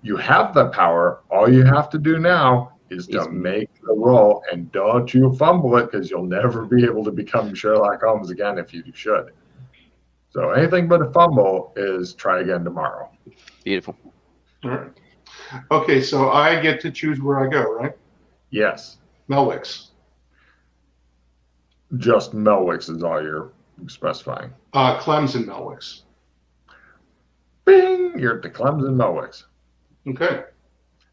You have the power. All you have to do now is to make the roll, and don't you fumble it, because you'll never be able to become Sherlock Holmes again if you should. So anything but a fumble is try again tomorrow. Beautiful. All right. Okay, so I get to choose where I go, right? Yes. Melwicks. Just Melwicks is all you're specifying. Clem's and Melwicks. Bing! You're at the Clemson Melwicks. Okay.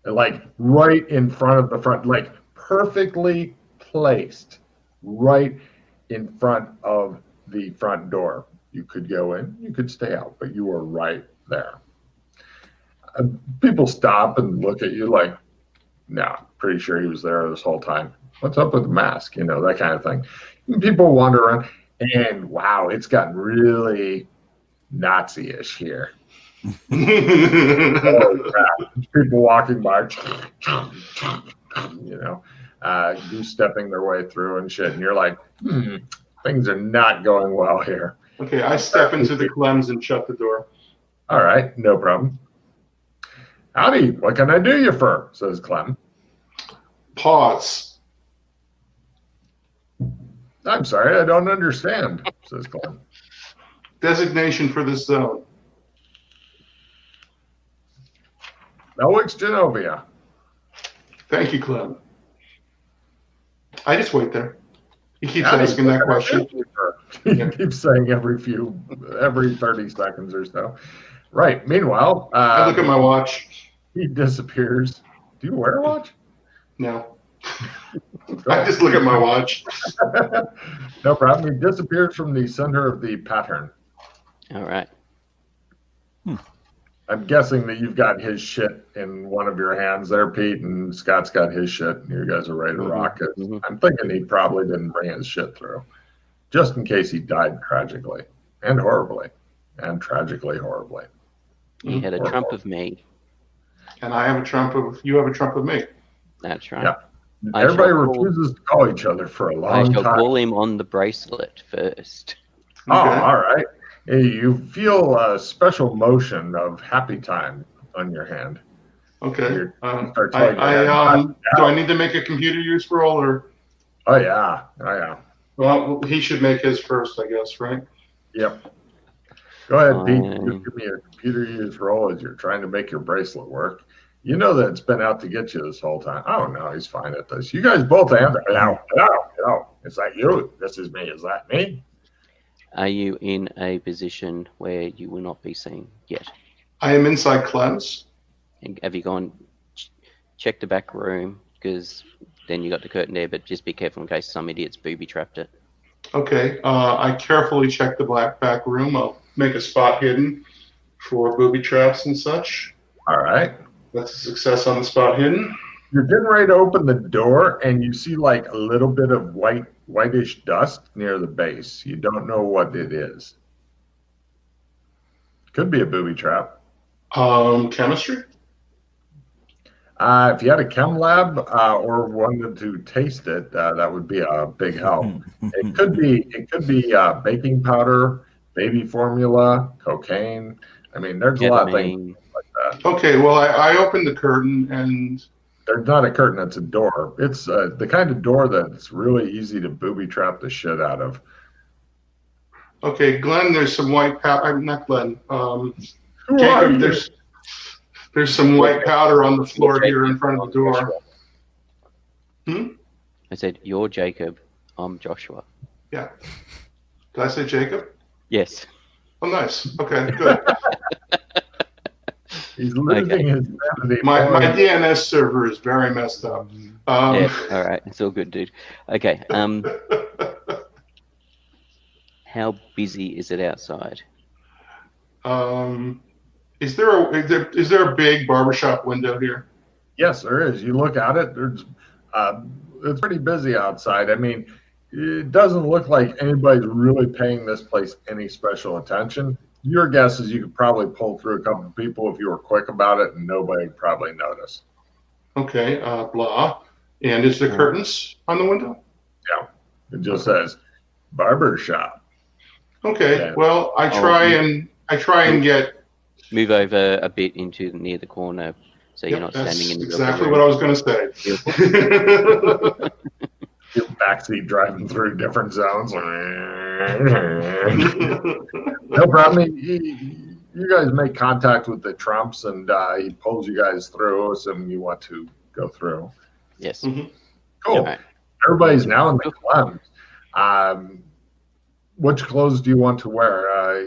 Like right in front of the front, like perfectly placed right in front of the front door. You could go in, you could stay out, but you were right there. People stop and look at you like, no, pretty sure he was there this whole time. What's up with the mask? You know, that kind of thing. And people wander around, and wow, it's gotten really Nazi-ish here. Oh, crap. People walking by, you know, goose-stepping their way through and shit, and you're like, things are not going well here. Okay, I step into the Clem's and shut the door. All right, no problem. Howdy, what can I do you for? Says Clem. Pause. I'm sorry, I don't understand, says Clem. Designation for this zone. Melwicks, Genovia. Thank you, Clem. I just wait there. He keeps asking that question. He keeps saying every 30 seconds or so. Right. Meanwhile, I look at my watch. He disappears. Do you wear a watch? No. I just look at my watch. No problem. He disappears from the center of the pattern. All right. I'm guessing that you've got his shit in one of your hands there, Pete, and Scott's got his shit, and you guys are ready to rock it. I'm thinking he probably didn't bring his shit through, just in case he died tragically and horribly, and tragically horribly. He had a trump of me. And I have a trump of you. Have a trump of me. That's right. Yeah. Everybody refuses to call each other for a long time. I shall call him on the bracelet first. Oh, all right. You feel a special motion of happy time on your hand. Okay. Do I need to make a computer use roll or? Oh yeah. Well, he should make his first, I guess, right? Yep. Go ahead, Pete. Just give me a computer use roll as you're trying to make your bracelet work. You know that it's been out to get you this whole time. Oh no, he's fine at this. You guys both answer. Hello. Is that you? This is me. Is that me? Are you in a position where you will not be seen yet? I am inside Clem's. Have you gone check the back room? Because then you got the curtain there, but just be careful in case some idiot's booby-trapped it. Okay. I carefully check the back room. I'll make a spot hidden for booby traps and such. All right. That's a success on the spot hidden. You're getting ready to open the door, and you see like a little bit of whitish dust near the base. You don't know what it is. Could be a booby trap. Chemistry? If you had a chem lab or wanted to taste it, that would be a big help. It could be baking powder, baby formula, cocaine. I mean, there's a lot of things like that. Okay, well, I opened the curtain and... There's not a curtain, it's a door. It's the kind of door that's really easy to booby trap the shit out of. Okay, Glenn, there's some white powder. Not Glenn. Jacob, there's some white powder on the floor here in front of the door. I said, you're Jacob, I'm Joshua. Yeah. Did I say Jacob? Yes. Oh, nice. Okay, good. He's losing his sanity. My DNS server is very messed up. Yeah, all right. It's all good, dude. Okay. How busy is it outside? Is there a big barbershop window here? Yes, there is. You look at it. It's pretty busy outside. I mean, it doesn't look like anybody's really paying this place any special attention. Your guess is you could probably pull through a couple of people if you were quick about it, and nobody would probably notice. Okay, blah. And is there curtains on the window? Yeah, it just says barber shop. Okay, well, I try and get. Move over a bit into near the corner, so you're not standing in the middle exactly of what the I was going to say. Your backseat driving through different zones. No problem. You guys make contact with the Trumps, and he pulls you guys through, assuming you want to go through. Yes. Mhm. Cool. Right. Everybody's now in the Clems. Which clothes do you want to wear?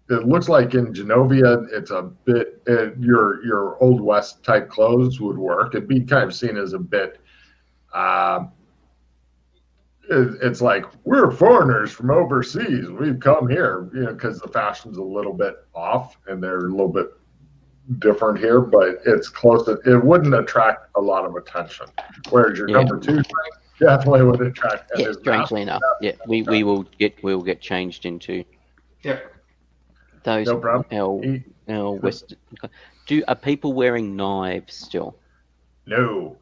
It looks like in Genovia, it's a bit your Old West type clothes would work. It'd be kind of seen as a bit. It's like we're foreigners from overseas. We've come here, because the fashion's a little bit off and they're a little bit different here, but it's close. It wouldn't attract a lot of attention. Whereas your number two definitely would attract. Yeah, strangely enough. Yeah, we will get changed into those. No problem. Our West. Are people wearing knives still? No.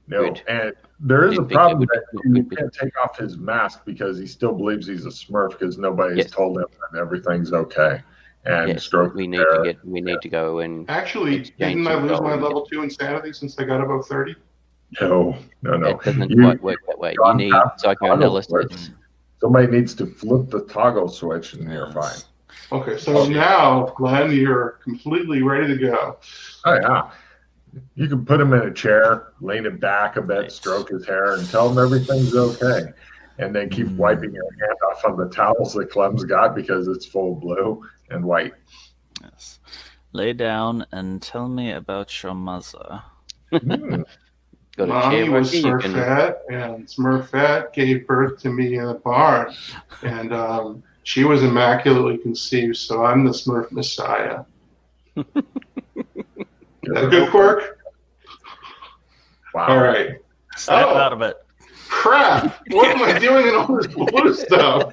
Good. And there is a Good, problem good, that good, he good. can't take off his mask because he still believes he's a Smurf because nobody's told him that everything's okay. And Yes, stroke. we need to go and Actually, didn't I lose my level 2 insanity since I got above 30? No. It doesn't quite work that way. You need psychoanalysis. Somebody needs to flip the toggle switch and you're fine. Okay, so now, Glenn, you're completely ready to go. Oh, yeah. You can put him in a chair, lean him back a bit, stroke his hair, and tell him everything's okay. And then keep wiping your hand off on the towels that Clem's got because it's full of blue and white. Yes. Lay down and tell me about your mother. Mommy was Smurfette, and Smurfette gave birth to me in a barn. And she was immaculately conceived, so I'm the Smurf Messiah. Is that a good quirk? Wow. All right. Snap out of it. Crap! What am I doing in all this blue stuff?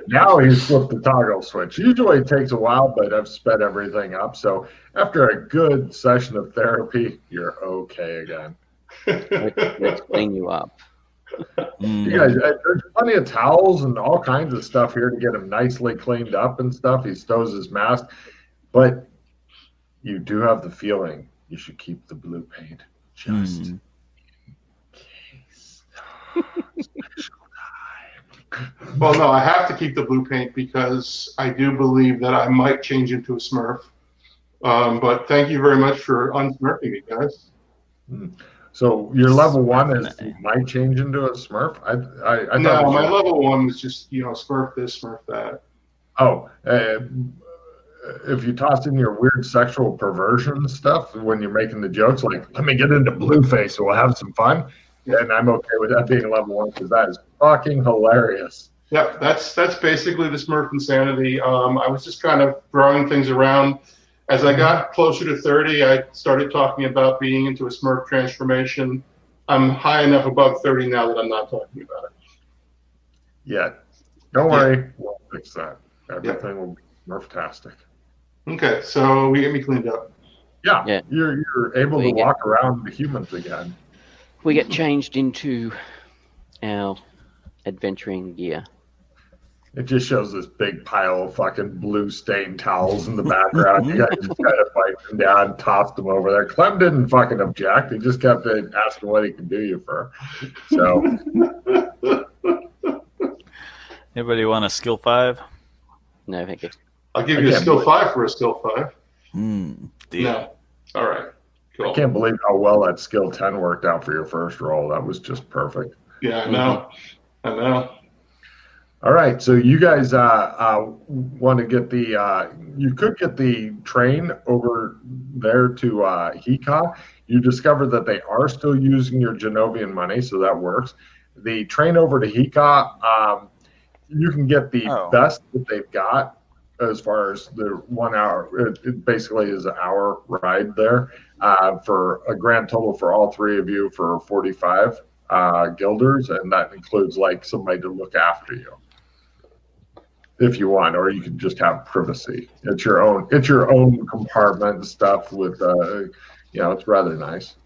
Now he's flipped the toggle switch. Usually it takes a while, but I've sped everything up. So after a good session of therapy, you're okay again. Let's clean you up. You guys, there's plenty of towels and all kinds of stuff here to get him nicely cleaned up and stuff. He stows his mask, but you do have the feeling you should keep the blue paint just in case. Well, no, I have to keep the blue paint because I do believe that I might change into a Smurf. But thank you very much for unsmurfing me, guys. So your level 1 is you might change into a Smurf? I No, my level 1 was just, Smurf this, Smurf that. Oh, if you toss in your weird sexual perversion stuff when you're making the jokes, like, let me get into Blueface and we'll have some fun, then I'm okay with that being level 1 because that is fucking hilarious. Yeah, that's basically the Smurf insanity. I was just kind of throwing things around. As I got closer to 30, I started talking about being into a Smurf transformation. I'm high enough above 30 now that I'm not talking about it. Yeah. Don't worry. We'll fix that. Everything will be Smurf-tastic. Okay, so we get me cleaned up. Yeah. You're able to walk around the humans again. We get changed into our adventuring gear. It just shows this big pile of fucking blue stained towels in the background. You guys just kind of wiped them down, tossed them over there. Clem didn't fucking object. He just kept asking what he could do you for. So, Anybody want a skill 5? No, thank you. I'll give you a skill 5 for a skill 5. Deal. No. All right. Cool. I can't believe how well that skill 10 worked out for your first roll. That was just perfect. Yeah, I know. I know. All right, so you guys want to get you could get the train over there to Hika. You discover that they are still using your Genovian money, so that works. The train over to Hika, you can get the best that they've got as far as the 1 hour. It basically is an hour ride there for a grand total for all three of you for 45 guilders, and that includes like somebody to look after you. If you want, or you can just have privacy. It's your own compartment and stuff with, it's rather nice.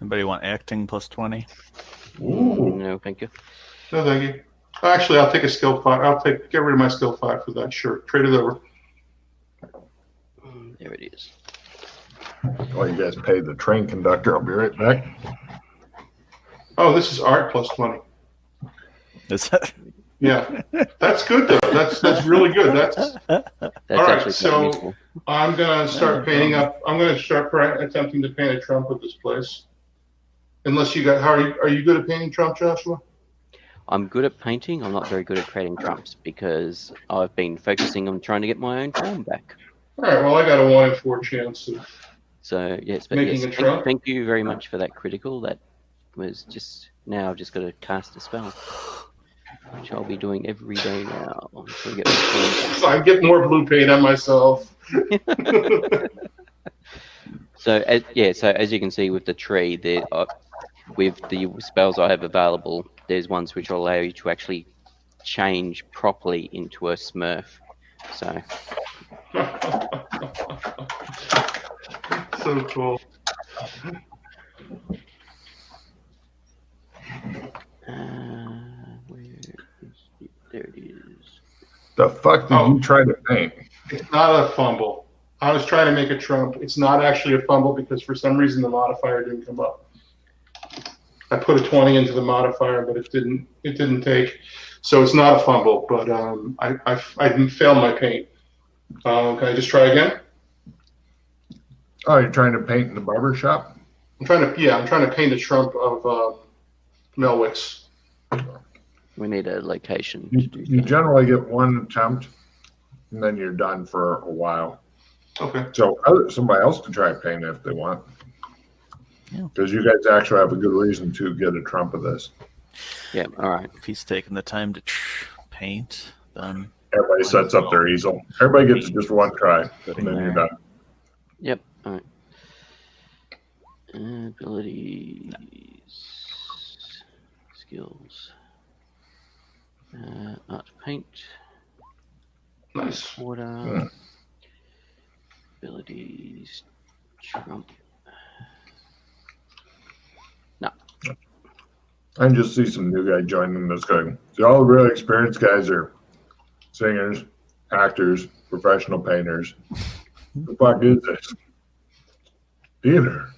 Anybody want acting plus 20? Ooh. No, thank you. No, thank you. Actually, I'll take a skill 5. Get rid of my skill 5 for that. Sure, trade it over. There it is. While you guys pay the train conductor, I'll be right back. Oh, this is art plus 20. Is that? Yeah, that's good though. That's really good. That's That's all right. actually quite So useful. I'm gonna start painting up. I'm gonna start attempting to paint a Trump with this place. Unless you got, are you good at painting Trump, Joshua? I'm good at painting. I'm not very good at creating trumps because I've been focusing on trying to get my own form back. All right. Well, I got a 1 in 4 chance of So yes, but making yes, a Trump. thank you very much for that critical. That was just now. I've just got to cast a spell, which I'll be doing every day now until I get my form back. So I get more blue paint on myself. So as you can see with the tree, there with the spells I have available, there's ones which will allow you to actually change properly into a Smurf. So So cool. there it is. The fuck did you try to paint? It's not a fumble. I was trying to make a Trump. It's not actually a fumble because for some reason the modifier didn't come up. I put a 20 into the modifier, but it didn't take. So it's not a fumble, but I failed my paint. Can I just try again? Oh, you're trying to paint in the barber shop? I'm trying to paint a Trump of Melwick's. We need a location. You generally get one attempt, and then you're done for a while. Okay. So somebody else can try to paint if they want. Because you guys actually have a good reason to get a Trump of this. Yeah, all right. If he's taking the time to paint, then everybody sets up their easel. Everybody gets just one try, and then you're done. Yep. All right. Abilities, skills, art paint, nice. Water, abilities, Trump. No. I can just see some new guy joining this guy. So all the really experienced guys are singers, actors, professional painters. The fuck is this? Theater.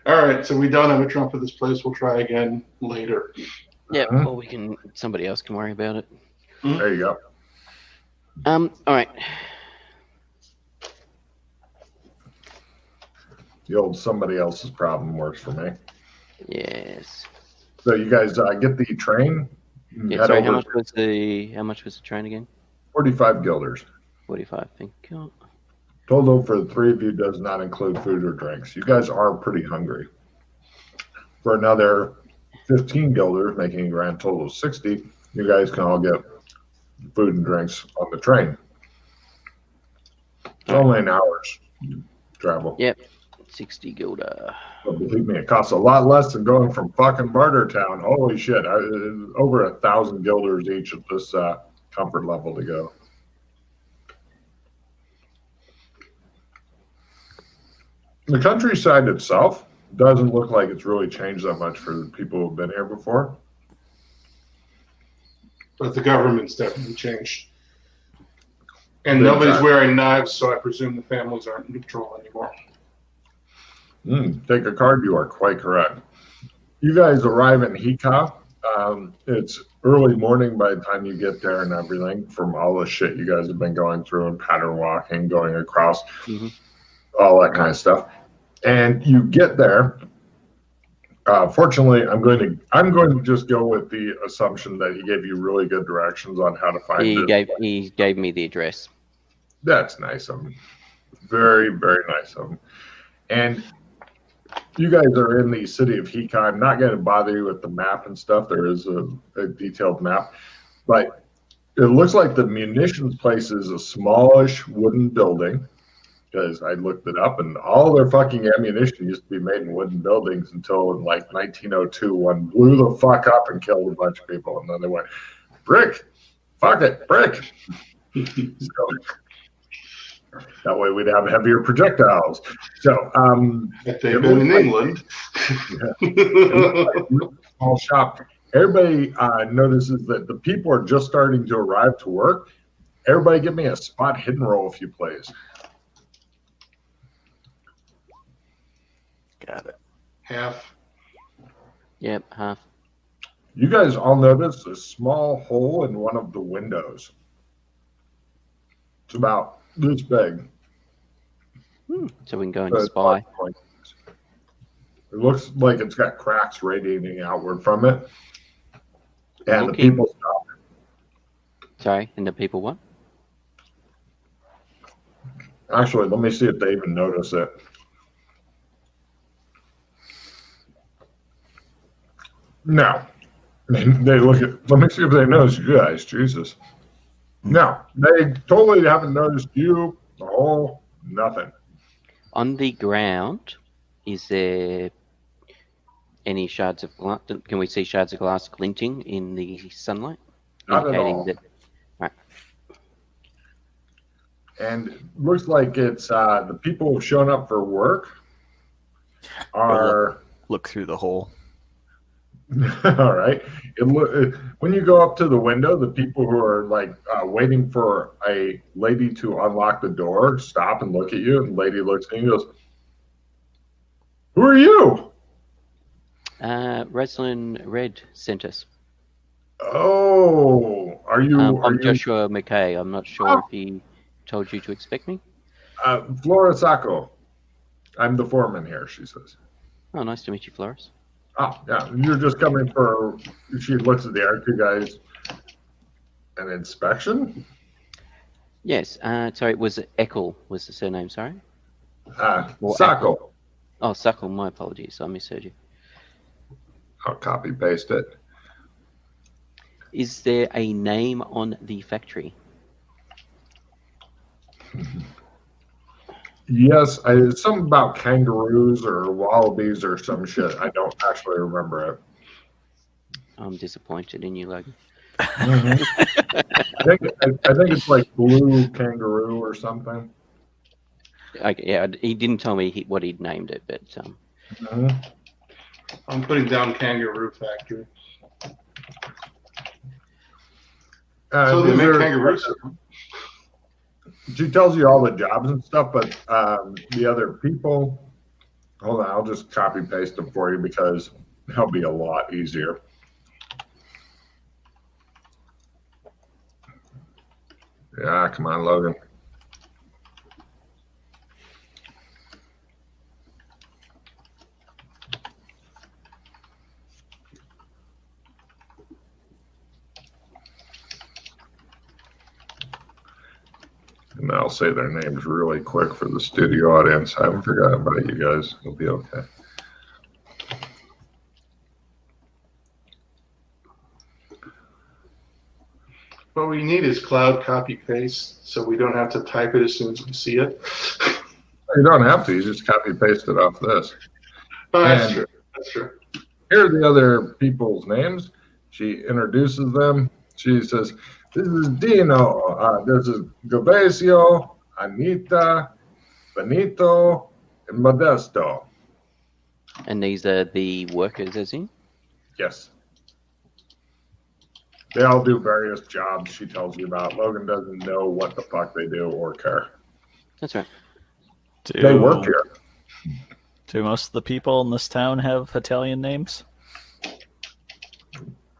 All right, so we don't have a Trump for this place. We'll try again later. Yeah, or somebody else can worry about it. There you go. All right. The old somebody else's problem works for me. Yes. So you guys get the train. Yeah, sorry, how much was the train again? 45 guilders. 45, thank you. Total for the three of you does not include food or drinks. You guys are pretty hungry. For another 15 guilders, making a grand total of 60, you guys can all get food and drinks on the train. It's only an hour's travel. Yep, 60 guilder. But believe me, it costs a lot less than going from fucking Bartertown. Holy shit. Over 1,000 guilders each at this comfort level to go. The countryside itself doesn't look like it's really changed that much for the people who've been here before. But the government's definitely changed. And nobody's wearing knives, so I presume the families aren't neutral anymore. Take a card, you are quite correct. You guys arrive in Hika. It's early morning by the time you get there and everything from all the shit you guys have been going through and pattern walking, going across, all that kind of stuff. And you get there. Fortunately, I'm going to just go with the assumption that he gave you really good directions on how to find it. He gave me the address. That's nice of him. Very, very nice of him. And you guys are in the city of Hika. I'm not going to bother you with the map and stuff. There is a detailed map. But it looks like the munitions place is a smallish wooden building. Because I looked it up, and all their fucking ammunition used to be made in wooden buildings until in like 1902, one blew the fuck up and killed a bunch of people. And then they went, brick, fuck it, brick. So, that way we'd have heavier projectiles. So, if they've been in England. Small shop. Everybody notices that the people are just starting to arrive to work, Everybody give me a spot hidden roll if you please. Got it. Half. Yep, half. You guys all notice a small hole in one of the windows. It's about this big. So we can go and spy. It looks like it's got cracks radiating outward from it. And the Looking- people stop. Sorry, and the people what? Actually, let me see if they even notice it. No. They look at, let me see if they notice you guys. Jesus. No, they totally haven't noticed you, the hole, nothing. On the ground, is there any shards of glass? Can we see shards of glass glinting in the sunlight? Not at Indicating all. that. Right. And it looks like it's the people who've shown up for work are Look through the hole. all right. When you go up to the window, the people who are like waiting for a lady to unlock the door stop and look at you. And the lady looks at you and goes, "Who are you?" Rosalind Red sent us. Oh, are you? I'm Joshua McKay. I'm not sure if he told you to expect me. Flora Sacco. I'm the foreman here, she says. Oh, nice to meet you, Flores. Oh, yeah. You're just coming for, she looks at the other two guys, an inspection? Yes. Sorry, was it Eckel was the surname, sorry? Or Sacco. Oh, Suckle, my apologies. I misheard you. I'll copy paste it. Is there a name on the factory? Yes, it's something about kangaroos or wallabies or some shit. I don't actually remember it. I'm disappointed in you, Logan. I think it's like blue kangaroo or something. Okay, yeah, he didn't tell me what he'd named it, but I'm putting down Kangaroo Factory. So they make kangaroos. She tells you all the jobs and stuff, but the other people, hold on, I'll just copy paste them for you because that'll be a lot easier. Yeah, come on, Logan. And I'll say their names really quick for the studio audience. I haven't forgotten about you guys. It'll be okay. What we need is cloud copy paste, so we don't have to type it as soon as we see it. You don't have to. You just copy paste it off this. Oh, that's And true. That's true. here are the other people's names. She introduces them. She says, "This is Dino. This is Gabasio, Anita, Benito, and Modesto." and these are the workers, as in? Yes. They all do various jobs she tells you about. Logan doesn't know what the fuck they do or care. That's right. They work here. Do most of the people in this town have Italian names?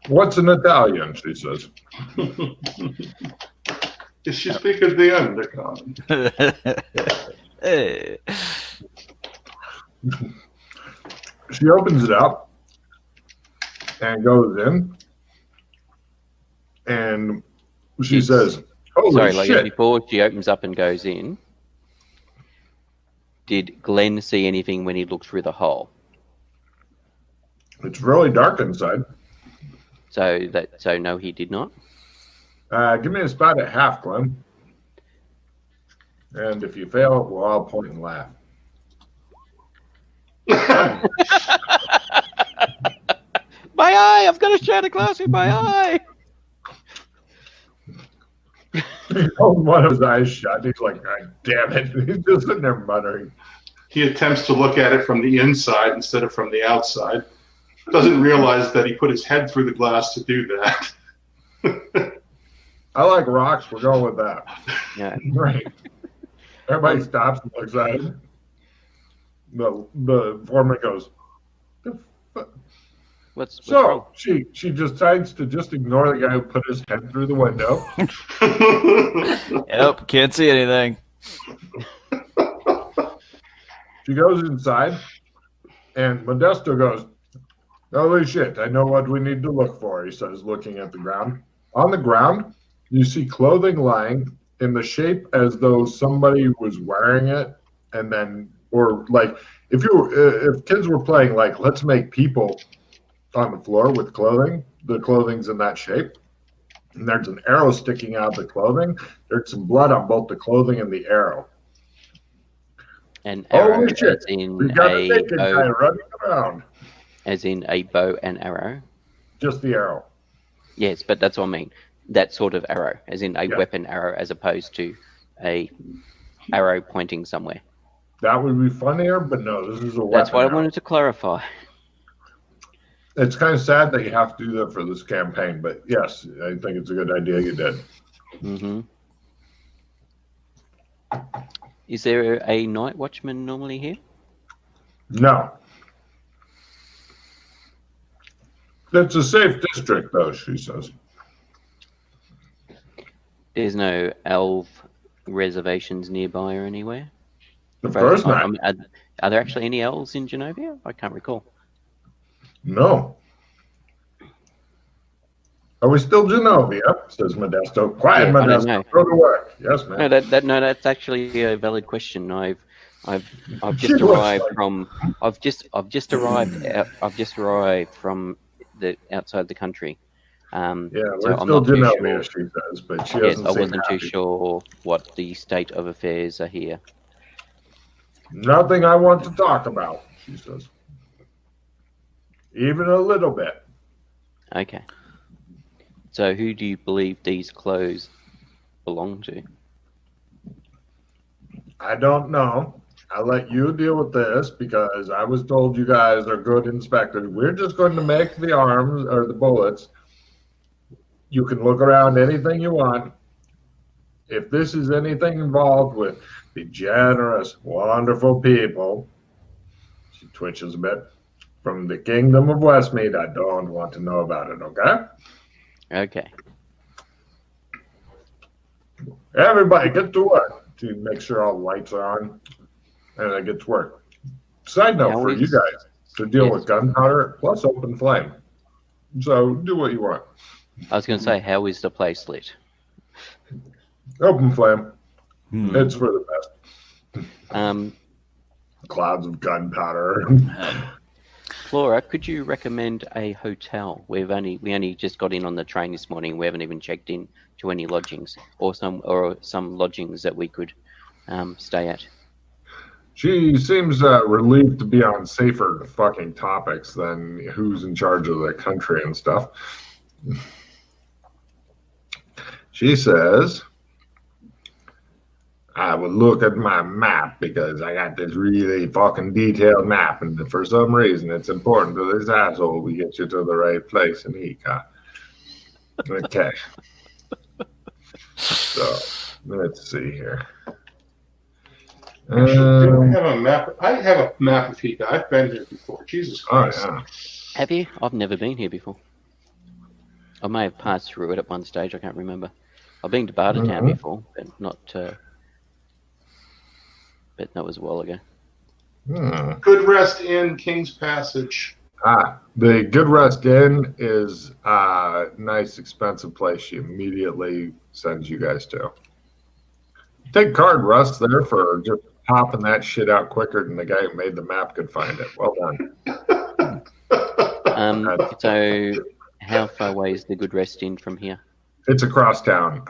What's an Italian, she says. Is she speaking the undercommon? Hey. She opens it up and goes in. And she says, "Holy Sorry, shit." Logan, before she opens up and goes in, did Glenn see anything when he looked through the hole? It's really dark inside. So no, he did not. Give me a spot at half, Glenn. And if you fail, we'll all point and laugh. My eye! I've got a shattered glass in my eye! He holds one of his eyes shut. He's like, "God damn it." He's just sitting there muttering. He attempts to look at it from the inside instead of from the outside. Doesn't realize that he put his head through the glass to do that. I like rocks. We're going with that. Yeah. Right. Everybody stops and looks at him. The foreman goes, What's so wrong? she decides to just ignore the guy who put his head through the window. Yep, can't see anything. She goes inside, and Modesto goes, holy shit, I know what we need to look for, he says, looking at the ground. On the ground, you see clothing lying in the shape as though somebody was wearing it, and then, or like, if kids were playing like Let's Make People on the floor with clothing, the clothing's in that shape, and there's an arrow sticking out of the clothing. There's some blood on both the clothing and the arrow. An arrow Holy shit, as in we got a a naked guy bow, running around. as in a bow and arrow. Just the arrow. Yes, but that's what I mean. That sort of arrow, as in a Yeah. weapon arrow, as opposed to a arrow pointing somewhere. That would be funnier, but no, this is a weapon. That's what I arrow. wanted to clarify. It's kind of sad that you have to do that for this campaign, but yes, I think it's a good idea you did. Mm-hmm. Is there a night watchman normally here? No. It's a safe district, though, she says. There's no elf reservations nearby or anywhere? The first I night? mean, are there actually any elves in Genovia? I can't recall. No. Are we still Genovia? Says Modesto. Quiet, Yeah, I don't Modesto. know. Go to work. Yes, man. No, that's actually a valid question. I've She just looks arrived like- from I've just arrived from the outside the country. Yeah, we're so I'm still not too Genovia, sure. she says, but she Yes, doesn't I seem wasn't too happy. sure what the state of affairs are here. Nothing I want to talk about, she says. Even a little bit. Okay. So who do you believe these clothes belong to? I don't know. I'll let you deal with this because I was told you guys are good inspectors. We're just going to make the arms or the bullets. You can look around anything you want. If this is anything involved with the generous, wonderful people, she twitches a bit, from the kingdom of Westmead, I don't want to know about it, okay? Okay. Everybody, get to work to make sure all the lights are on, and I get to work. Side note Now for is- you guys to deal Yes. with gunpowder plus open flame. So do what you want. I was going to say, how is the place lit? Open flame. It's for the best. Clouds of gunpowder. Flora, could you recommend a hotel? We only just got in on the train this morning. We haven't even checked in to any lodgings, or some lodgings that we could stay at. She seems relieved to be on safer fucking topics than who's in charge of the country and stuff. She says, I would look at my map because I got this really fucking detailed map, and for some reason it's important to this asshole we get you to the right place in Eka. Okay. So, let's see here. Actually, do I have a map? I have a map of Hika. I've been here before. Jesus Oh, Christ. yeah. Have you? I've never been here before. I may have passed through it at one stage. I can't remember. I've been to Bartertown before, but not. But that was a while ago. Good Rest Inn, King's Passage. The Good Rest Inn is a nice, expensive place she immediately sends you guys to. Take card, Russ, there for just popping that shit out quicker than the guy who made the map could find it. Well done. So, how far away is the Good Rest Inn from here? It's across town.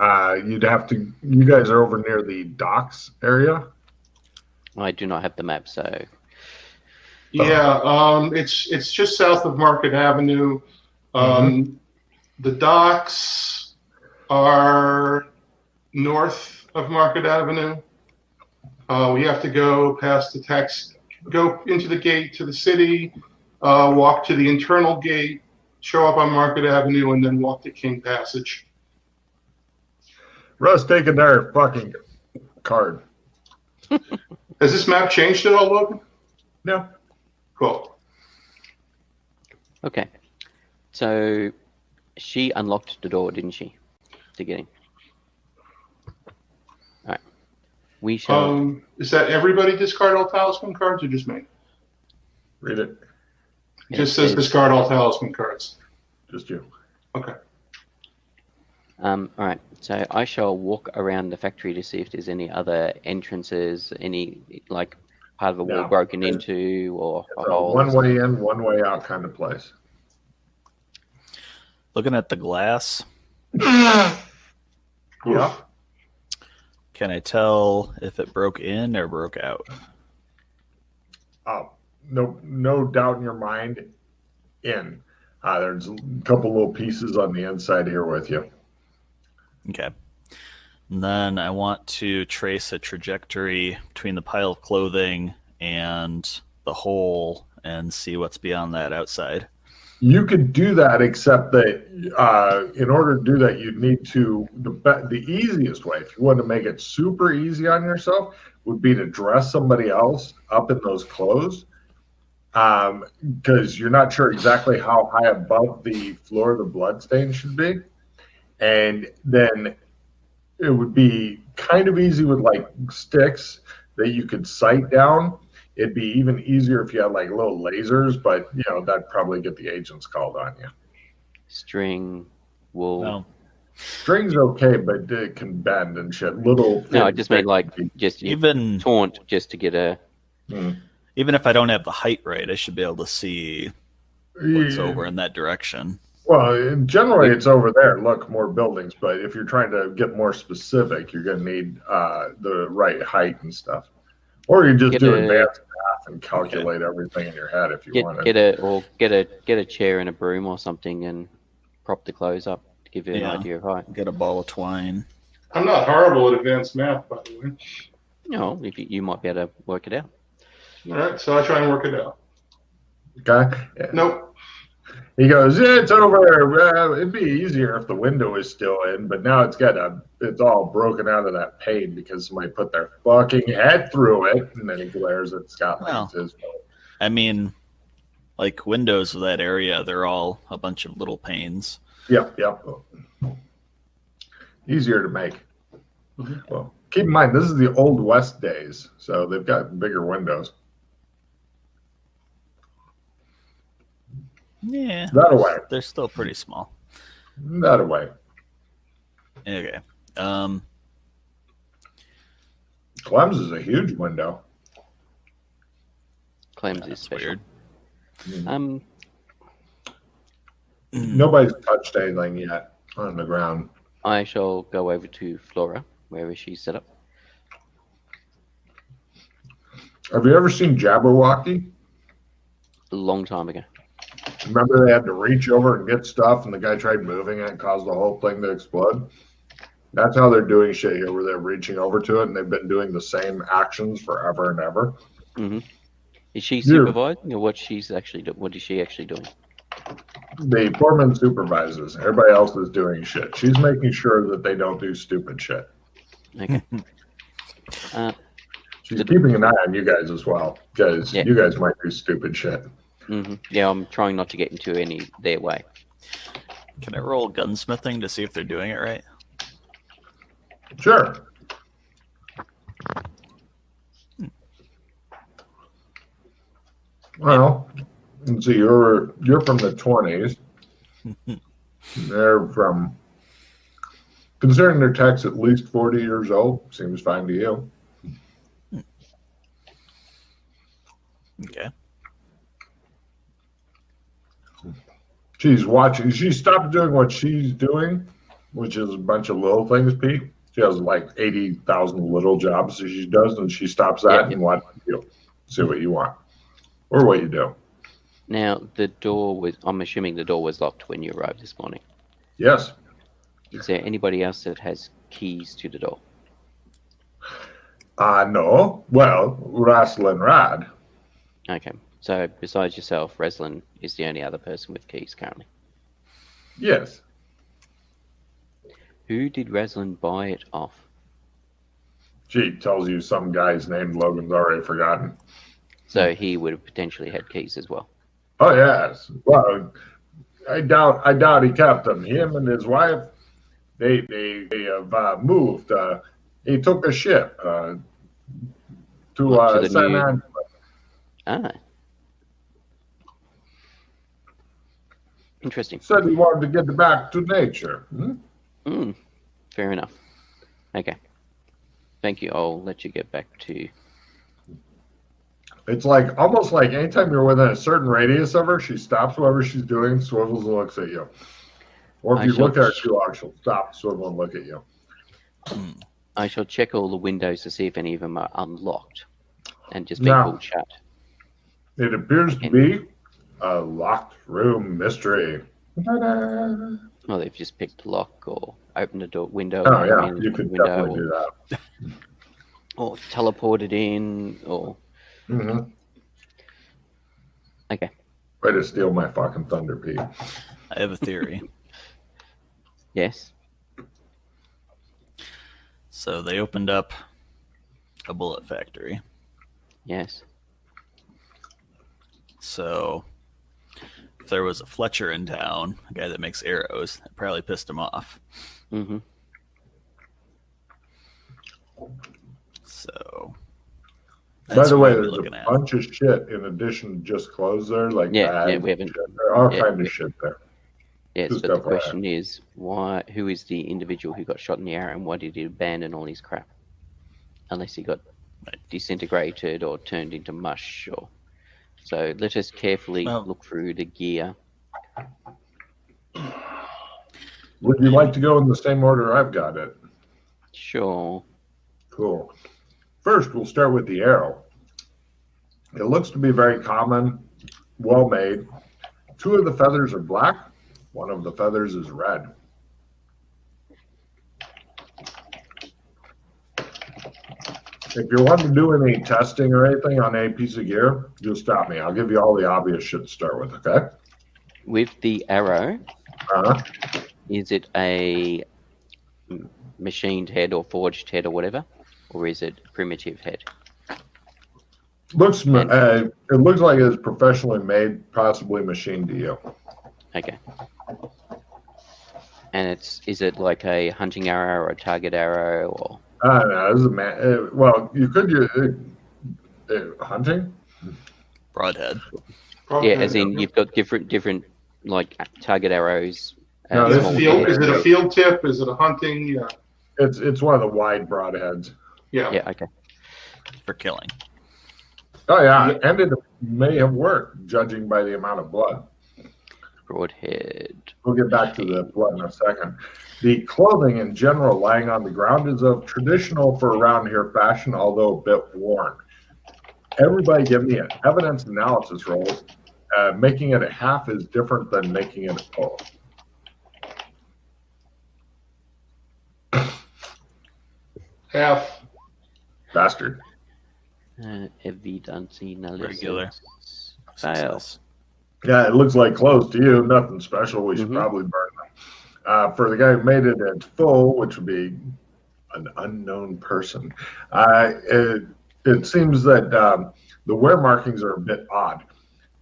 You guys are over near the docks area? I do not have the map, so Yeah, it's just south of Market Avenue. The docks are north of Market Avenue. We have to go past the go into the gate to the city, walk to the internal gate, show up on Market Avenue, and then walk to King Passage. Russ taking their fucking card. Has this map changed at all, Logan? No. Cool. Okay. So she unlocked the door, didn't she? To get in. All right. We shall. Is that everybody discard all talisman cards or just me? Read it. It just says discard all talisman cards. Just you. Okay. All right. So I shall walk around the factory to see if there's any other entrances, any like part of a wall broken into, or it's a one way in, one way out kind of place. Looking at the glass, Yeah. can I tell if it broke in or broke out? Oh, no doubt in your mind. In. There's a couple little pieces on the inside here with you. Okay. And then I want to trace a trajectory between the pile of clothing and the hole and see what's beyond that outside. You could do that, except that in order to do that, you'd need to, the easiest way, if you want to make it super easy on yourself, would be to dress somebody else up in those clothes, because you're not sure exactly how high above the floor the blood stain should be. And then it would be kind of easy with like sticks that you could sight down. It'd be even easier if you had like little lasers, but that'd probably get the agents called on you. String, wool. No. String's okay, but it can bend and shit. Little. No, I just mean like just even taunt just to get a. Even if I don't have the height right, I should be able to see what's over in that direction. Well, generally it's over there. Look, more buildings. But if you're trying to get more specific, you're going to need the right height and stuff. Or you just do advanced math and calculate everything in your head if you want to. Get a chair and a broom or something and prop the clothes up to give you an idea of height. Get a ball of twine. I'm not horrible at advanced math, by the way. No, if you might be able to work it out. All right, so I try and work it out. Okay. Yeah. Nope. He goes, it's over. It'd be easier if the window is still in, but now it's all broken out of that pane because somebody put their fucking head through it, and then he glares at Scott like it's his fault. I mean, like windows of that area, they're all a bunch of little panes. Yep. Easier to make. Well, keep in mind, this is the Old West days, so they've got bigger windows. Yeah. That away. They're still pretty small. That away. Okay. Clem's is a huge window. Clem's is special. Weird. Nobody's touched anything yet on the ground. I shall go over to Flora, wherever she's set up. Have you ever seen Jabberwocky? A long time ago. Remember they had to reach over and get stuff, and the guy tried moving it and caused the whole thing to explode? That's how they're doing shit here, where they're reaching over to it, and they've been doing the same actions forever and ever. Mm-hmm. Is she supervising, or what is she actually doing? The foreman supervises. Everybody else is doing shit. She's making sure that they don't do stupid shit. Okay. She's keeping an eye on you guys as well, because you guys might do stupid shit. Mm-hmm. Yeah, I'm trying not to get into their way. Can I roll gunsmithing to see if they're doing it right? Sure. Well, let's see, you're from the 20s. They're from, considering their tech's at least 40 years old, seems fine to you. Okay. She's watching. She stopped doing what she's doing, which is a bunch of little things, Pete. She has like 80,000 little jobs that she does, and she stops that and watches you. See what you want. Or what you do. Now, I'm assuming the door was locked when you arrived this morning. Yes. Is there anybody else that has keys to the door? No. Well, Russell and Rod. Okay. So, besides yourself, Reslin is the only other person with keys currently. Yes. Who did Raslin buy it off? Gee, tells you some guy's name Logan's already forgotten. So he would have potentially had keys as well. Oh yes. Well, I doubt he kept them. Him and his wife, they have moved. He took a ship to the San new- Andreas. Ah. Interesting. Said he wanted to get back to nature. Fair enough. Okay. Thank you. I'll let you get back to... It's like almost like anytime you're within a certain radius of her, she stops whatever she's doing, swivels and looks at you. Or if I you shall- look at her too long, she'll stop, swivel, and look at you. I shall check all the windows to see if any of them are unlocked and just No. pulled shut. It appears to be a locked room mystery. Ta-da! Well, they've just picked a lock or opened a door window. Oh and yeah, come in you through could the window, definitely do that. or teleported in, or hmm okay. Way to steal my fucking thunder, Pete. I have a theory. Yes. So they opened up a bullet factory. Yes. So if there was a Fletcher in town, a guy that makes arrows, it probably pissed him off. Mm-hmm. So By that's the what way, I'd be there's looking a at. bunch of shit in addition to just clothes there, like Yeah, bags we haven't. and shit. There all yeah, kind we- of shit there. Yes, Just but the FYI. question is, why? Who is the individual who got shot in the arrow, and why did he abandon all his crap? Unless he got disintegrated or turned into mush, or so. Let us carefully Well- look through the gear. Would you like to go in the same order I've got it? Sure. Cool. First, we'll start with the arrow. It looks to be very common, well made. 2 of the feathers are black. 1 of the feathers is red. If you want to do any testing or anything on a piece of gear, just stop me. I'll give you all the obvious shit to start with, okay? With the arrow, Uh-huh. is it a machined head or forged head or whatever, or is it primitive head? It looks like it's professionally made, possibly machined to you. Okay. And is it like a hunting arrow or a target arrow, or I don't know. This is a man. Well, you could use hunting. Broadhead. yeah, as in you've got different like target arrows. No, Is this it, is field, is it a field tip? Is it a hunting? Yeah. It's one of the wide broadheads. Yeah. Yeah. Okay. For killing. Oh yeah, and it may have worked, judging by the amount of blood. Broadhead. We'll get back to the blood in a second. The clothing in general lying on the ground is of traditional for around here fashion, although a bit worn. Everybody give me an evidence analysis roll. Making it a half is different than making it a full. Half. Bastard. Evidence analysis. Regular. Fail. Success. Yeah, it looks like clothes to you. Nothing special. We should Mhm. probably burn them. For the guy who made it at full, which would be an unknown person, it seems that the wear markings are a bit odd.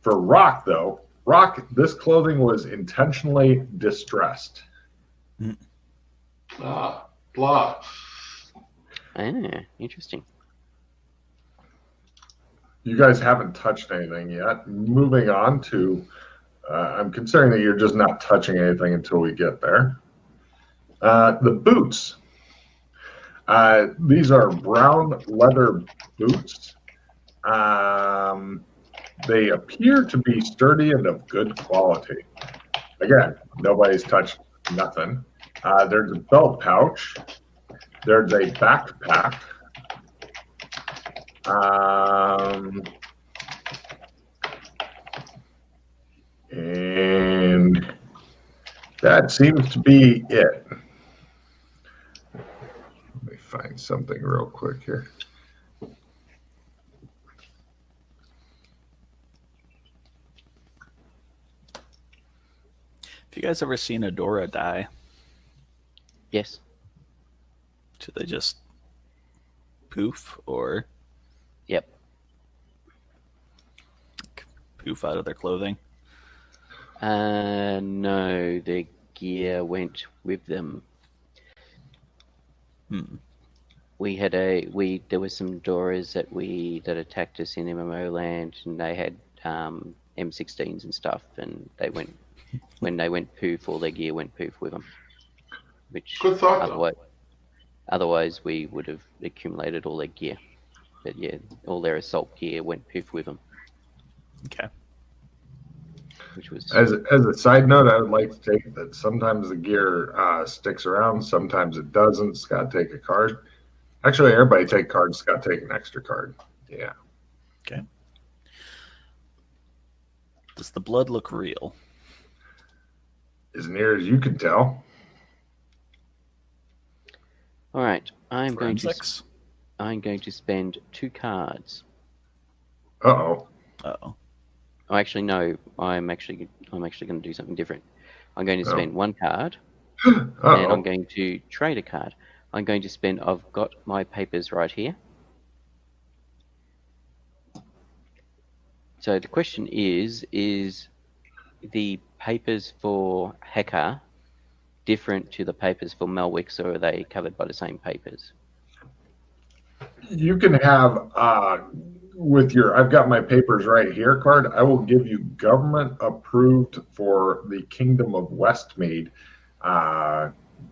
For Rock, though, this clothing was intentionally distressed. Blah. Ah, interesting. You guys haven't touched anything yet. Moving on to, I'm considering that you're just not touching anything until we get there. The boots. These are brown leather boots. They appear to be sturdy and of good quality. Again, nobody's touched nothing. There's a belt pouch. There's a backpack. And that seems to be it. Let me find something real quick here. Have you guys ever seen Adora die? Yes. Do they just poof or Yep. poof out of their clothing? No, the gear went with them. There were some Doras that attacked us in MMO land, and they had M16s and stuff, and when they went poof, all their gear went poof with them. Which Good thought, though. otherwise we would have accumulated all their gear. But yeah, all their assault gear went poof with them. Okay. Which was As a side note, I would like to take that sometimes the gear sticks around, sometimes it doesn't. Scott, take a card. Actually, everybody take cards. Scott, take an extra card. Yeah. Okay. Does the blood look real? As near as you can tell. all right. I'm going Forensics? to spend 2 cards. Uh-oh. Uh-oh. Oh, actually, no. I'm actually going to do something different. I'm going to spend 1 card, and I'm Uh-oh. going to trade a card. I'm going to spend. I've got my papers right here. So the question is the papers for Hacker different to the papers for Melwix, or are they covered by the same papers? You can have with your I've got my papers right here card. I will give you government approved for the Kingdom of Westmead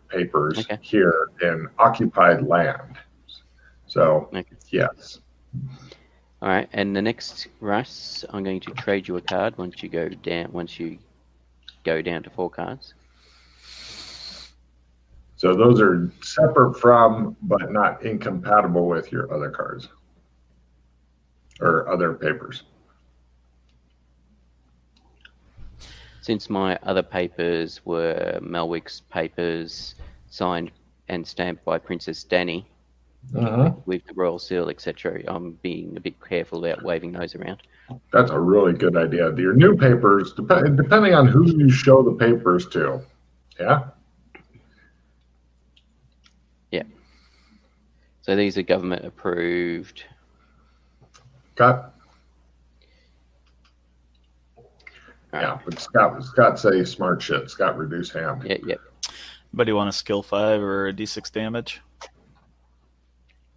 papers Okay. here in occupied land. So Okay. yes. All right, and the next, Russ, I'm going to trade you a card once you go down to 4 cards. So those are separate from but not incompatible with your other cards or other papers. Since my other papers were Melwix papers signed and stamped by Princess Danny with the royal seal, etc., I'm being a bit careful about waving those around. That's a really good idea. Your new papers, depending on who you show the papers to, yeah? Yeah. So these are government approved. Scott? All Yeah, right. but Scott say smart shit. Scott reduce ham. Yeah, yep. Anybody want a skill 5 or a d6 damage?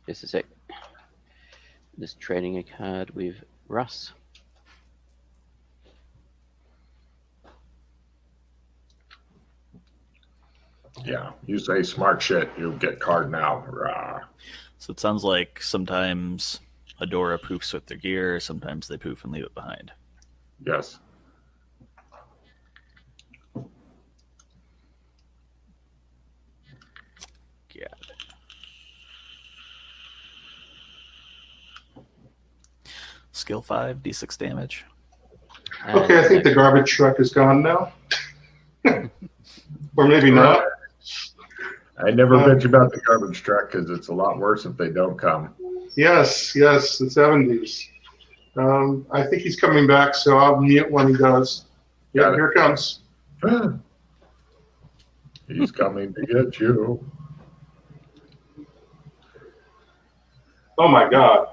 Just a sec. Just trading a card with Russ. Yeah, you say smart shit, you'll get card now. Rah. So it sounds like sometimes Adora poofs with their gear, sometimes they poof and leave it behind. Yes. Yeah. Skill 5, d6 damage. Okay, I think the garbage truck is gone now. Or maybe not. I never bitch about the garbage truck because it's a lot worse if they don't come. Yes, the 70s. I think he's coming back, so I'll mute when he does. Yeah, Got it. here it comes. He's coming to get you. Oh my God.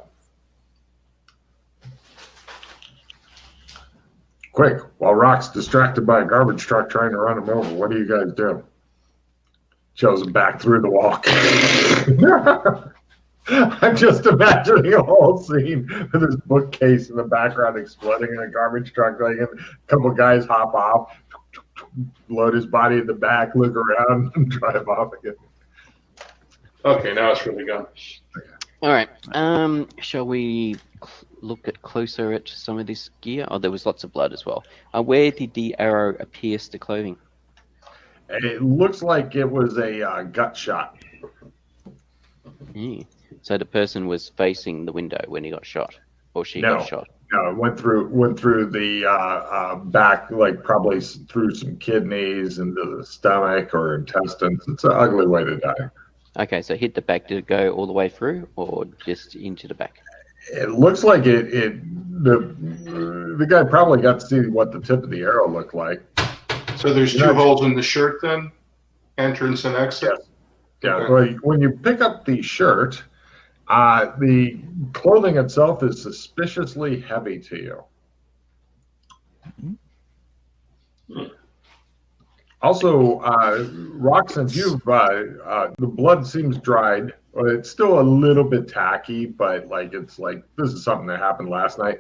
Quick, while Rock's distracted by a garbage truck trying to run him over, what do you guys do? Shows him back through the walk. I'm just imagining a whole scene with this bookcase in the background exploding in a garbage truck, like a couple guys hop off, load his body in the back, look around, and drive off again. Okay, now it's really gone. All right. Shall we look closer at some of this gear? Oh, there was lots of blood as well. Where did the arrow pierce the clothing? It looks like it was a gut shot. Yeah. So the person was facing the window when he got shot, or she got shot. No, it went through the back, like probably through some kidneys into the stomach or intestines. It's an ugly way to die. Okay, so hit the back. Did it go all the way through, or just into the back? It looks like the guy probably got to see what the tip of the arrow looked like. So there's two holes in the shirt then? Entrance and exit? Yeah, Okay. like when you pick up the shirt, the clothing itself is suspiciously heavy to you. Also, Rock, since the blood seems dried. It's still a little bit tacky, but it's like this is something that happened last night.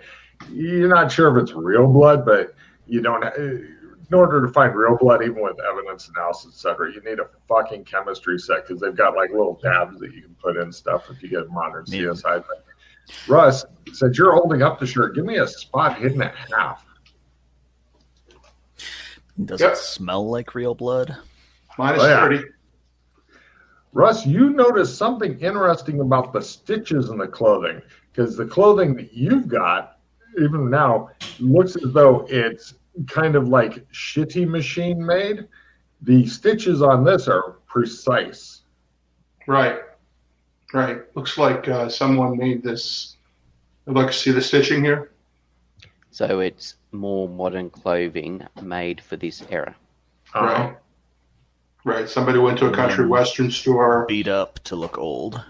You're not sure if it's real blood, but you don't. In order to find real blood, even with evidence analysis, etc., you need a fucking chemistry set because they've got like little dabs that you can put in stuff if you get modern CSI. But Russ, since you're holding up the shirt, give me a spot hidden at half. Does it smell like real blood? Minus 30. Russ, you notice something interesting about the stitches in the clothing, because the clothing that you've got, even now, looks as though it's kind of like shitty machine made. The stitches on this are precise. Right. Looks like someone made this. I'd like to see the stitching here. So it's more modern clothing made for this era. Right. Somebody went to a country western store. Beat up to look old.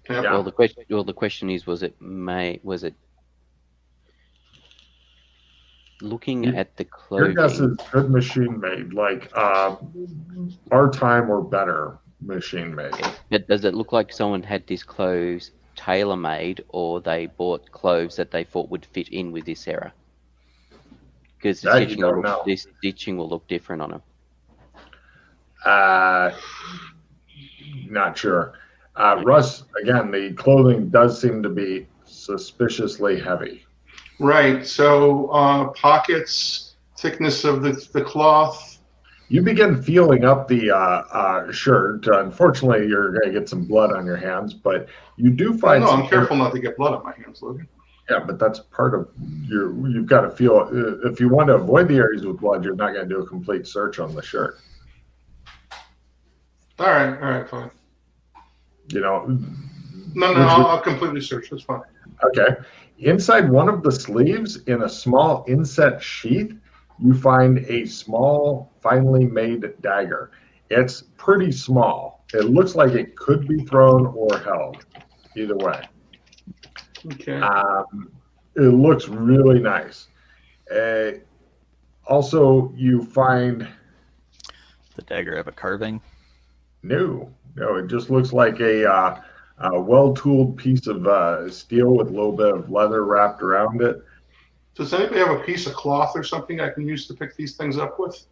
Yep. Well, the question is, was it looking at the clothing? Your guess is good machine made, like our time or better machine made. But does it look like someone had these clothes tailor made, or they bought clothes that they thought would fit in with this era? Because the stitching will look different on them. Not sure. Russ, again, the clothing does seem to be suspiciously heavy. Right. So pockets, thickness of the cloth. You begin feeling up the shirt. Unfortunately, you're going to get some blood on your hands, but you do find. No, I'm careful not to get blood on my hands, Logan. Yeah, but that's part of you've got to feel, if you want to avoid the areas with blood, you're not going to do a complete search on the shirt. All right, fine. No, I'll completely search. That's fine. Okay. Inside one of the sleeves, in a small inset sheath, you find a small, finely made dagger. It's pretty small. It looks like it could be thrown or held. Either way. Okay. It looks really nice. Also, you find the dagger have a carving. No, it just looks like a well-tooled piece of steel with a little bit of leather wrapped around it. Does anybody have a piece of cloth or something I can use to pick these things up with?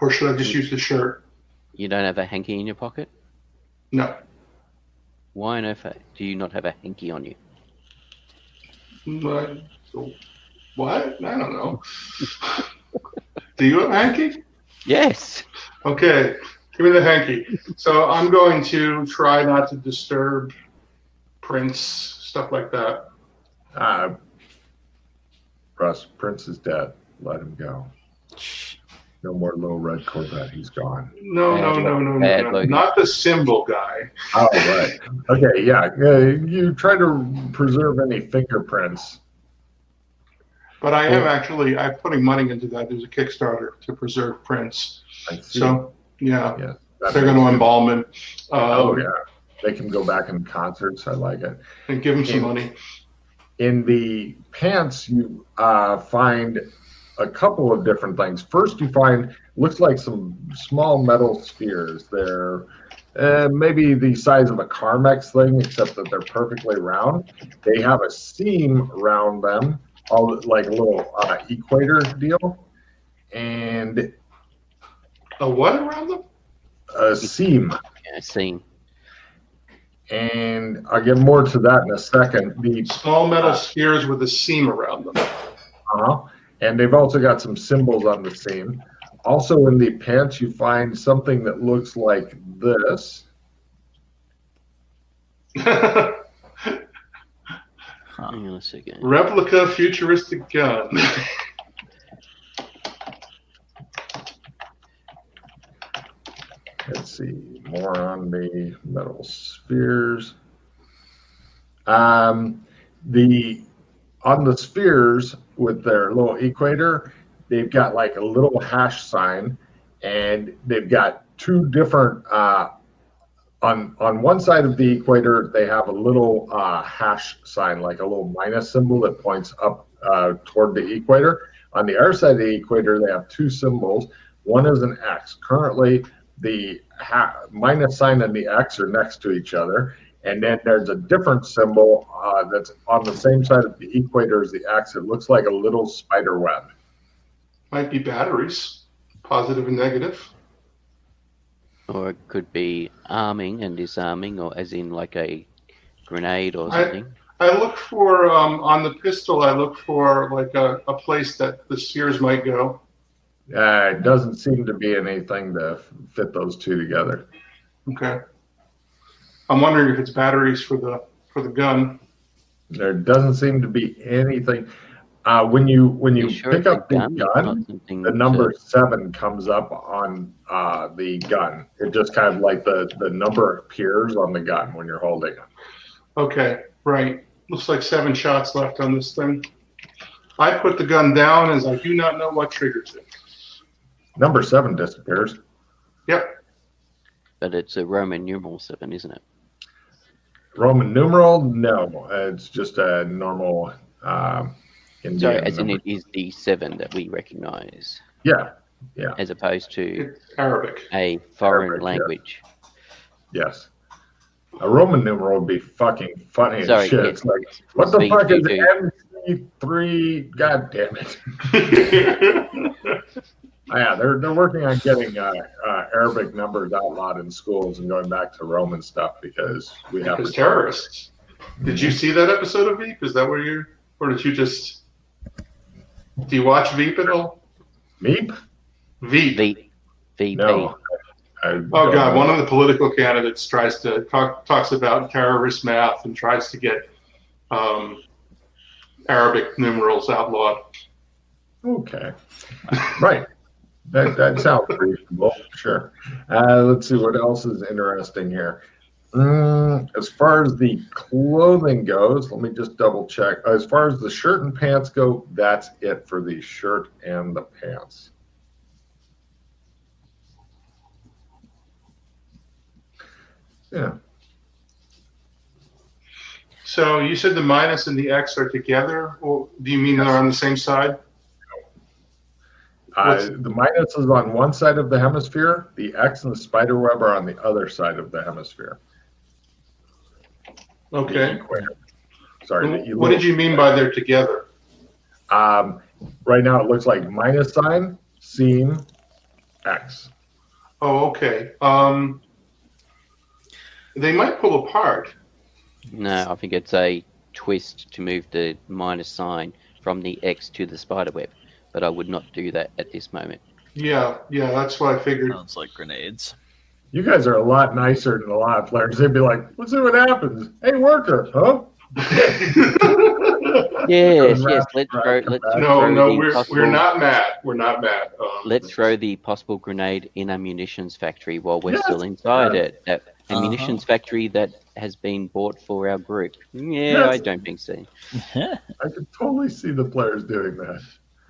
Or should I just use the shirt? You don't have a hanky in your pocket? No. Why on earth do you not have a hanky on you? What? I don't know. Do you have a hanky? Yes. Okay, give me the hanky. So I'm going to try not to disturb Prince, stuff like that. Russ, Prince is dead. Let him go. No more little red Corvette. He's gone. No. Not the symbol guy. Oh, right. Okay, yeah. You try to preserve any fingerprints. But I am I'm putting money into that. There's a Kickstarter to preserve Prince. I see. So, yeah. They're going makes to embalm him. Yeah. They can go back in concerts. I like it. And give him some money. In the pants, you find a couple of different things. First, you find, looks like some small metal spheres. They're maybe the size of a Carmex thing, except that they're perfectly round. They have a seam around them, like a little equator deal. And a what around them? A seam. Yeah, seam. And I'll get more to that in a second. The small metal spheres with a seam around them. And they've also got some symbols on the seam. Also in the pants, you find something that looks like this. Hang on a second. Replica futuristic gun. Let's see, more on the metal spheres. On the spheres with their little equator, they've got like a little hash sign, and they've got two different. On one side of the equator, they have a little hash sign, like a little minus symbol that points up toward the equator. On the other side of the equator, they have two symbols. One is an X. Currently, the minus sign and the X are next to each other. And then there's a different symbol that's on the same side of the equator as the X. It looks like a little spider web. Might be batteries, positive and negative. Or it could be arming and disarming, or as in like a grenade or something. I look for, on the pistol, I look for like a place that the spheres might go. It doesn't seem to be anything to fit those two together. Okay. I'm wondering if it's batteries for the gun. There doesn't seem to be anything. When you sure pick it's a up the gun? It's gun, not something the number 7 comes up on the gun. It just kind of like the number appears on the gun when you're holding it. Okay, right. Looks like 7 shots left on this thing. I put the gun down as I do not know what triggers it. Number 7 disappears. Yep. But it's a Roman numeral 7, isn't it? Roman numeral? No, it's just a normal Indian So as in number. it is the 7 that we recognize, Yeah, as opposed to It's Arabic. a foreign Arabic, yeah. language. yes. A Roman numeral would be fucking funny as Sorry, shit. yes, It's like, yes. what the fuck is V2. MC3? God damn it. Yeah, they're working on getting Arabic numbers outlawed in schools and going back to Roman stuff because we have Because terrorists. Did you see that episode of Veep? Is that where you're, or did you just, do you watch Veep at all? Meep? VP. No. Oh God! One of the political candidates tries to talks about terrorist math and tries to get Arabic numerals outlawed. Okay. Right. That sounds reasonable. Sure. Let's see what else is interesting here. As far as the clothing goes, let me just double check. As far as the shirt and pants go, that's it for the shirt and the pants. Yeah. So you said the minus and the X are together, or do you mean they're on the same side? The minus is on one side of the hemisphere. The X and the spider web are on the other side of the hemisphere. Okay. The equator. Sorry. What did you mean by they're together? Right now it looks like minus sign, seam, X. Oh, okay. They might pull apart. No, I think it's a twist to move the minus sign from the X to the spider web, but I would not do that at this moment. Yeah, that's what I figured. Sounds like grenades. You guys are a lot nicer than a lot of players. They'd be like, let's see what happens. Hey, worker, huh? Yes, let's throw. No, we're not mad. We're not mad. Let's throw the possible grenade in a munitions factory while we're still inside it. A munitions factory that has been bought for our group. Yeah, I don't think so. I could totally see the players doing that.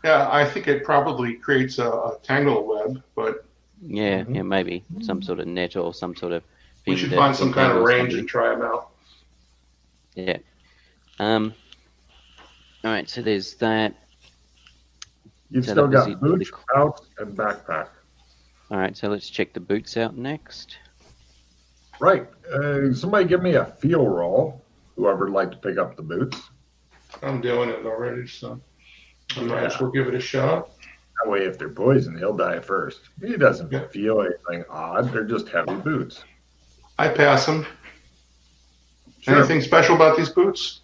Yeah, I think it probably creates a tangle web, but Yeah, maybe some sort of net or some sort of thing. we should find some kind of range and try them out. Yeah. All right, so there's that. You've So still that was got it. boots, out, and backpack. All right, so let's check the boots out next. Right. Somebody give me a feel roll. Whoever'd like to pick up the boots. I'm doing it already, so I might as well give it a shot. That way, if they're poisoned, he'll die first. He doesn't Yeah. feel anything odd. They're just heavy boots. I pass them. Sure. Anything special about these boots?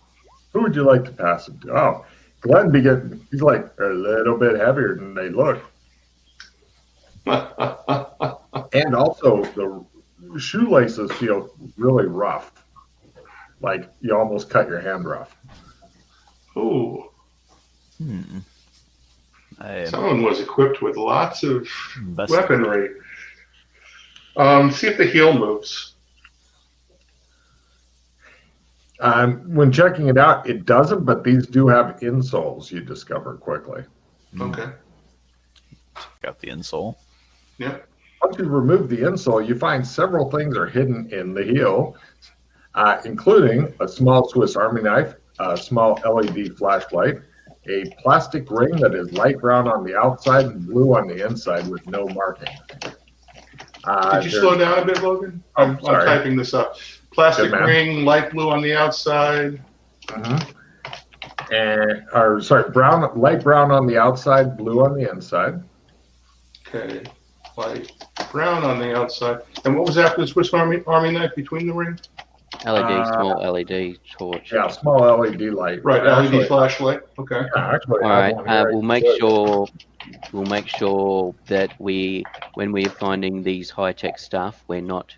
Who would you like to pass them to? Oh, Glenn be getting, he's like, they're a little bit heavier than they look. And also, the shoelaces feel really rough. Like you almost cut your hand rough. Ooh, I someone was equipped with lots of invested. weaponry. See if the heel moves. When checking it out, it doesn't, but these do have insoles you discover quickly. Okay. Got the insole. Yep. Once you remove the insole, you find several things are hidden in the heel, including a small Swiss Army knife, a small LED flashlight, a plastic ring that is light brown on the outside and blue on the inside with no marking. Could you slow down a bit, Logan? I'm typing this up. Plastic ring, light blue on the outside. Light brown on the outside, blue on the inside. Okay, light brown on the outside. And what was after the Swiss Army knife between the ring? Small LED torch. Yeah, small LED light. Right, LED flashlight. Okay. Yeah, actually, all right. We'll make sure that when we're finding these high-tech stuff, we're not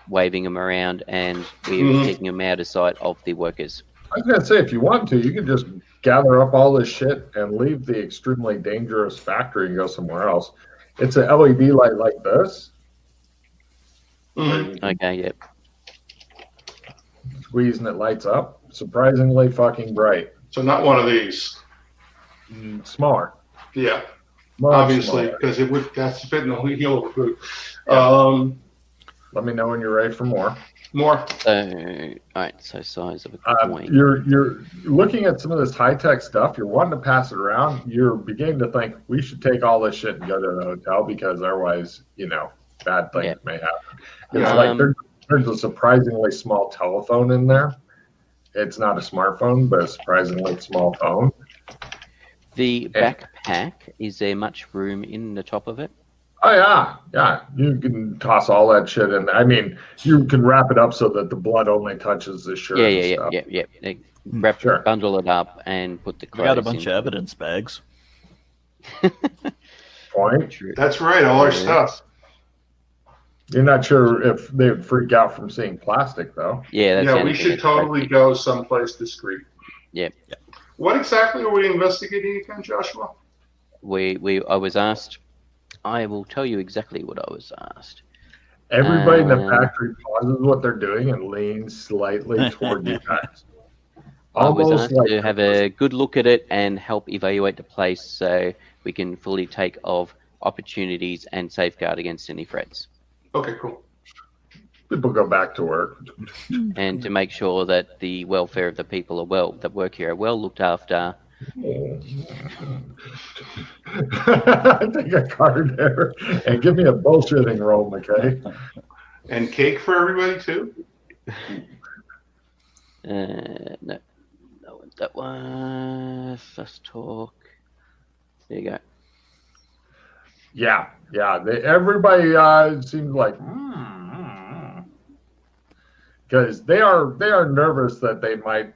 waving them around and we're taking them out of sight of the workers. I was gonna say, if you want to, you can just gather up all this shit and leave the extremely dangerous factory and go somewhere else. It's an LED light like this. Okay, yep. Squeeze and it lights up. Surprisingly fucking bright. So not one of these. Smaller. Yeah. Much obviously, smaller. because it would that's fit in the heel of the boot. Let me know when you're ready for more. More. So, all right. So size of a coin. You're looking at some of this high tech stuff. You're wanting to pass it around. You're beginning to think we should take all this shit and go to the hotel because otherwise, bad things may happen. It's like there's a surprisingly small telephone in there. It's not a smartphone, but a surprisingly small phone. The backpack, is there much room in the top of it? Oh, yeah. You can toss all that shit in. I mean, you can wrap it up so that the blood only touches the shirt. Yeah. Bundle it up and put the clothes. We got a bunch of evidence bags. Point. That's right, all our stuff. You're not sure if they would freak out from seeing plastic, though. Yeah, we should totally go someplace discreet. Yeah. What exactly are we investigating again, Joshua? I was asked. I will tell you exactly what I was asked. Everybody in the factory pauses what they're doing and leans slightly toward you guys. I was asked to have a good look at it and help evaluate the place so we can fully take of opportunities and safeguard against any threats. Okay, cool. People go back to work. And to make sure that the welfare of the people that work here are well looked after. Take a card there and give me a bullshitting roll, McKay. And cake for everybody too? No, that one. First talk. There you go. Yeah. Everybody seems like because they are nervous that they might,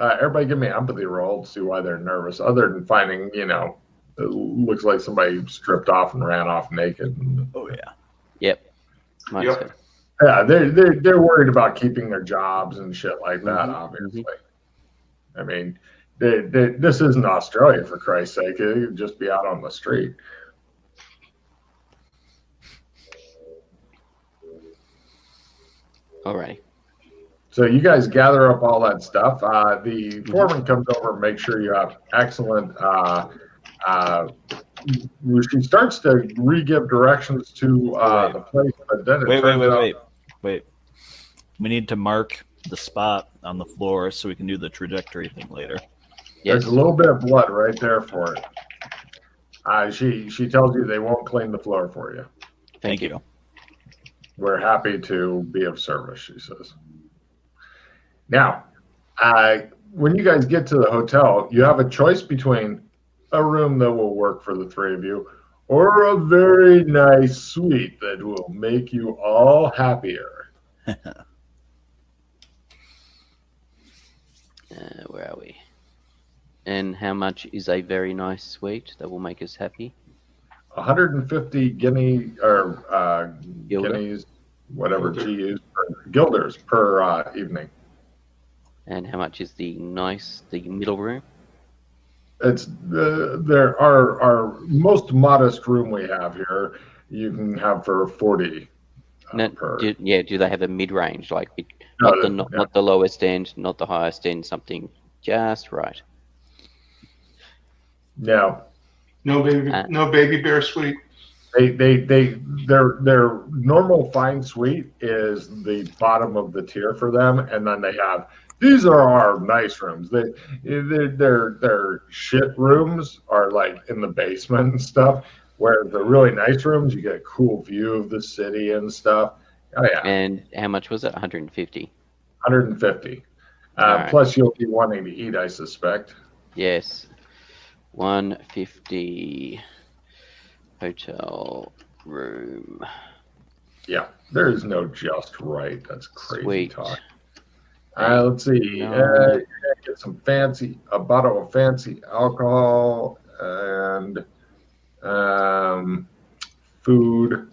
everybody give me an empathy roll to see why they're nervous, other than finding, it looks like somebody stripped off and ran off naked. Oh yeah. Yep. Yeah, they're worried about keeping their jobs and shit like that. Obviously, I mean, this isn't Australia, for Christ's sake. It could just be out on the street. Alrighty. So you guys gather up all that stuff. The foreman comes over and makes sure you have excellent. She starts to re-give directions to the place, but then wait. We need to mark the spot on the floor so we can do the trajectory thing later. There's a little bit of blood right there for it. She tells you they won't clean the floor for you. Thank you. We're happy to be of service, she says. Now, when you guys get to the hotel, you have a choice between a room that will work for the three of you or a very nice suite that will make you all happier. Where are we? And how much is a very nice suite that will make us happy? 150 guineas, whatever GUs, guilders per evening. And how much is the middle room? It's our most modest room we have here. You can have for 40 per. Do they have a mid-range, like not the lowest end, not the highest end, something just right? No. No baby bear suite. Their normal fine suite is the bottom of the tier for them, and then they have these are our nice rooms. Their shit rooms are like in the basement and stuff. Where the really nice rooms, you get a cool view of the city and stuff. Oh yeah, And how much was it? 150. 150. Alright. Plus, you'll be wanting to eat, I suspect. Yes. 150 hotel room. Yeah, there is no just right. That's crazy Sweet. talk. Let's see. No. You're gonna get a bottle of fancy alcohol and food.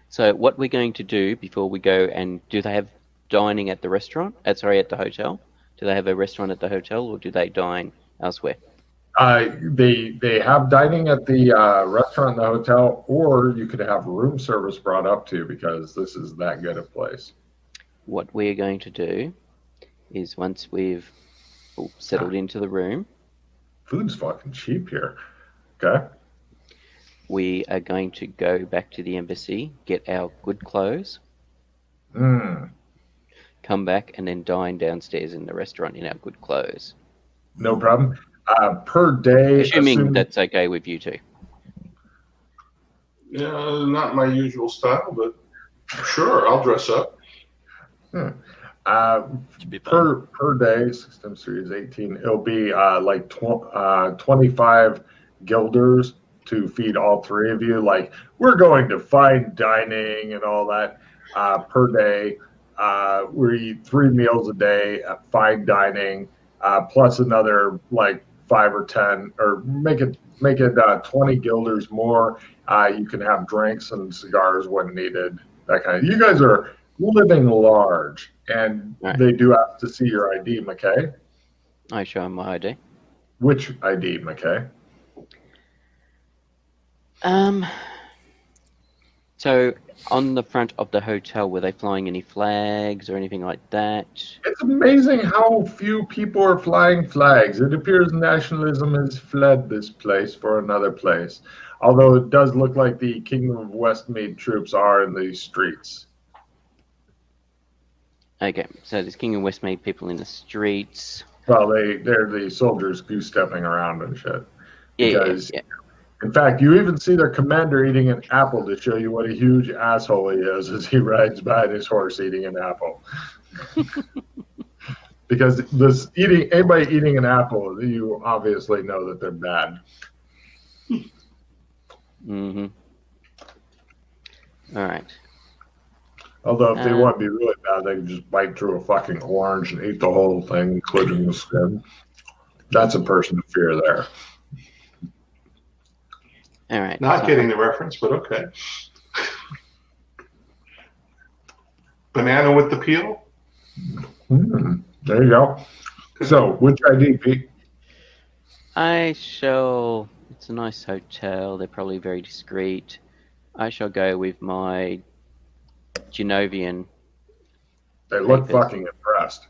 So what we're going to do before we go, and do they have dining at the restaurant? At the hotel? Do they have a restaurant at the hotel, or do they dine elsewhere? They have dining at the restaurant in the hotel, or you could have room service brought up to you because this is that good a place. What we're going to do is once we've settled into the room, Food's fucking cheap here. Okay. we are going to go back to the embassy, get our good clothes, come back, and then dine downstairs in the restaurant in our good clothes. No problem. Per day, Assuming that's okay with you two. Yeah, not my usual style, but sure, I'll dress up. Should be fun. Per day, 6 times 3 is 18. It'll be like 25 guilders to feed all three of you. Like, we're going to fine dining and all that per day. We eat 3 meals a day at fine dining, plus another like 5 or 10, or make it 20 guilders more. You can have drinks and cigars when needed. That kind of. You guys are living large, and Right. they do have to see your ID, McKay. I show him my ID. Which ID, McKay? So on the front of the hotel, were they flying any flags or anything like that? It's amazing how few people are flying flags. It appears nationalism has fled this place for another place. Although it does look like the Kingdom of Westmead troops are in the streets. Okay, so there's King and Westmead people in the streets. Well, they're the soldiers goose-stepping around and shit. Because, Yeah. in fact, you even see their commander eating an apple to show you what a huge asshole he is as he rides behind his horse eating an apple. Because anybody eating an apple, you obviously know that they're bad. Mm-hmm. All right. Although if they want to be really bad, they can just bite through a fucking orange and eat the whole thing, including the skin. That's a person to fear there. All right. Not getting the reference, but okay. Banana with the peel? There you go. So, which ID, Pete? It's a nice hotel. They're probably very discreet. I shall go with my Genovian. They look Papers. fucking impressed.